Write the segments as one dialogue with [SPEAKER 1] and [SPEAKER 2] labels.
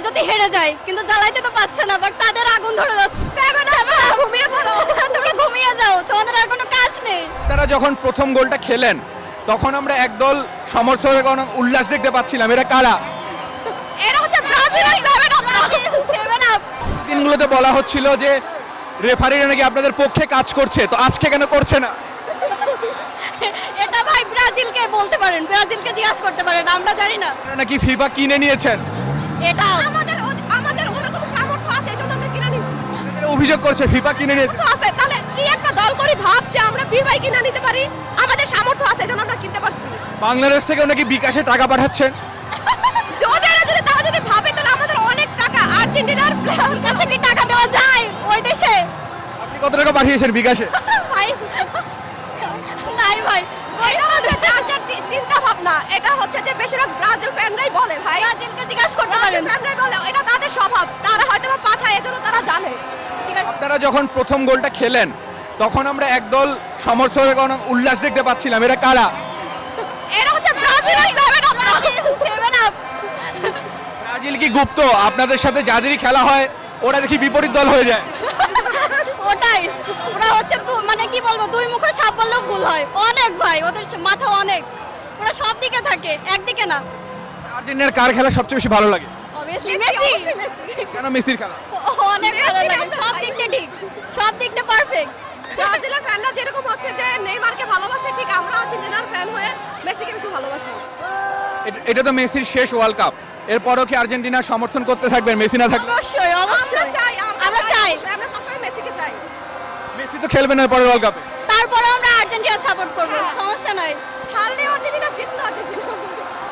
[SPEAKER 1] যদি হেরে যায়, কিন্তু জ্বালাইতে তো পারছে না, বাট তাদের আগুন ধরে যাচ্ছে। ঘুমিয়ে পড়ো, তোমরা ঘুমিয়ে যাও, তোমাদের আর কোনো কাজ নেই।
[SPEAKER 2] তারা যখন প্রথম গোলটা খেলেন তখন আমরা একদল সমর্থকের কোনো উল্লাস দেখতে পাচ্ছিলাম, এরা কারা?
[SPEAKER 1] এরা হচ্ছে ব্রাজিলের 7 আপ।
[SPEAKER 2] দিনগুলোতে বলা হচ্ছিল যে রেফারিরা নাকি আপনাদের পক্ষে কাজ করছে, তো আজকে কেন করছে না?
[SPEAKER 1] এটা ভাই ব্রাজিলকে বলতে পারেন, ব্রাজিলকে জিজ্ঞাসা করতে পারেন, আমরা জানি না।
[SPEAKER 2] আপনারা নাকি ফিফা কিনে নিয়েছেন,
[SPEAKER 1] এটা আমাদের ওরকম সামর্থ্য আছে, এজন্য আমরা কিনে নিছি।
[SPEAKER 2] এরা অভিযোগ করছে ফিফা কিনে নিয়েছে।
[SPEAKER 1] তো আছে, তাহলে কি একটা দল করি ভাব যে আমরা ফিফাই কিনে নিতে পারি, আমাদের সামর্থ্য আছে, এজন্য আমরা কিনতে পারছি।
[SPEAKER 2] বাংলাদেশ থেকেও নাকি বিকাশে টাকা পাঠাচ্ছেন।
[SPEAKER 1] যদি তারা যদি ভাবে তাহলে আমাদের অনেক টাকা, আর্জেন্টিনার প্লেয়ার কাছে কি টাকা দেওয়া যায় ওই দেশে?
[SPEAKER 2] আপনি কত টাকা পাঠিয়েছেন বিকাশে?
[SPEAKER 1] ভাই নাই ভাই, চিন্তা ভাবনা এটা হচ্ছে যে বেশিরভাগ ব্রাজিল ফ্যানরাই বলে, ভাই ব্রাজিলকে জিজ্ঞাসা করতে পারেন, ফ্যানরাই বলে এটা তাদের স্বভাব, তারা হয়তো বা পাঠায়, এজন্য তারা জানে। ঠিক আছে,
[SPEAKER 2] আপনারা যখন প্রথম গোলটা খেলেন তখন আমরা একদল সমর্থকের কোনো উল্লাস দেখতে পাচ্ছিলাম, এরা কারা?
[SPEAKER 1] এরা হচ্ছে ব্রাজিলের 7 আপ।
[SPEAKER 2] ব্রাজিল কি গুপ্ত? আপনাদের সাথে যাদেরই খেলা হয় ওরা দেখি বিপরীত দল হয়ে যায়।
[SPEAKER 1] ওটাই, ওরা হচ্ছে মানে কি বলবো, দুই মুখে সাপ বললেও ভুল হয়, অনেক ভাই, ওদের মাথা অনেক, ওরা সব দিকে থাকে, একদিকে না।
[SPEAKER 2] আর্জেন্টিনার কার খেলা সবচেয়ে বেশি ভালো লাগে?
[SPEAKER 1] Obviously Messi.
[SPEAKER 2] কেন মেসির খেলা?
[SPEAKER 1] অনেক ভালো লাগে, সব দিক দিয়ে ঠিক, সব দিক দিয়ে পারফেক্ট। ব্রাজিলের ফ্যানরা যেরকম হচ্ছে যে নেইমারকে ভালোবাসে, ঠিক আমরা আর্জেন্টিনার ফ্যান হয়ে মেসিকে বেশি ভালোবাসি।
[SPEAKER 2] এটা তো মেসির শেষ ওয়ার্ল্ড কাপ, এরপরও কি আর্জেন্টিনা সমর্থন করতে থাকবেন মেসি না থাকবে?
[SPEAKER 1] অবশ্যই অবশ্যই, আমরা চাই, আমরা সবসময় মেসিকে চাই।
[SPEAKER 2] মেসি তো খেলবে না পরের ওয়ার্ল্ড কাপে।
[SPEAKER 1] তারপরেও আমরা আর্জেন্টিনা সাপোর্ট করব, সমস্যা নাই। হারলে আর্জেন্টিনা, জিতলে আর্জেন্টিনা।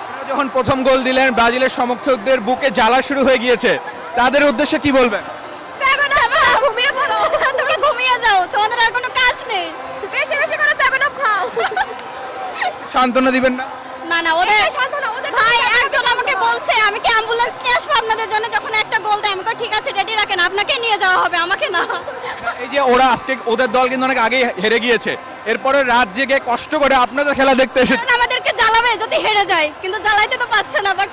[SPEAKER 2] আপনারা যখন প্রথম গোল দিলেন ব্রাজিলের সমর্থকদের বুকে জ্বালা শুরু হয়ে গিয়েছে, তাদের উদ্দেশ্যে কি বলবেন?
[SPEAKER 1] ঘুমিয়ে পড়ো, তোমরা ঘুমিয়ে যাও, তোমাদের আর কোনো কাজ নেই। বেশি বেশি করে 7 আপ খাও।
[SPEAKER 2] সান্ত্বনা দিবেন না?
[SPEAKER 1] না না, ওদের ভাই একজন আমাকে বলছে আমি কি অ্যাম্বুলেন্স নিয়ে আসবো আপনাদের জন্য, যখন একটা গোল দেয় আমি কই ঠিক আছে রেডি রাখেন, আপনাকে নিয়ে যাওয়া হবে, আমাকে না।
[SPEAKER 2] এই যে ওরা আজকে ওদের দল কিন্তু অনেক আগেই হেরে গিয়েছে, এরপরে রাত জেগে কষ্ট করে আপনাদের খেলা দেখতে এসেছে।
[SPEAKER 1] কারণ আমাদেরকে জ্বালাবে যদি হেরে যায়, কিন্তু জ্বালাইতে তো পারছে না, বাট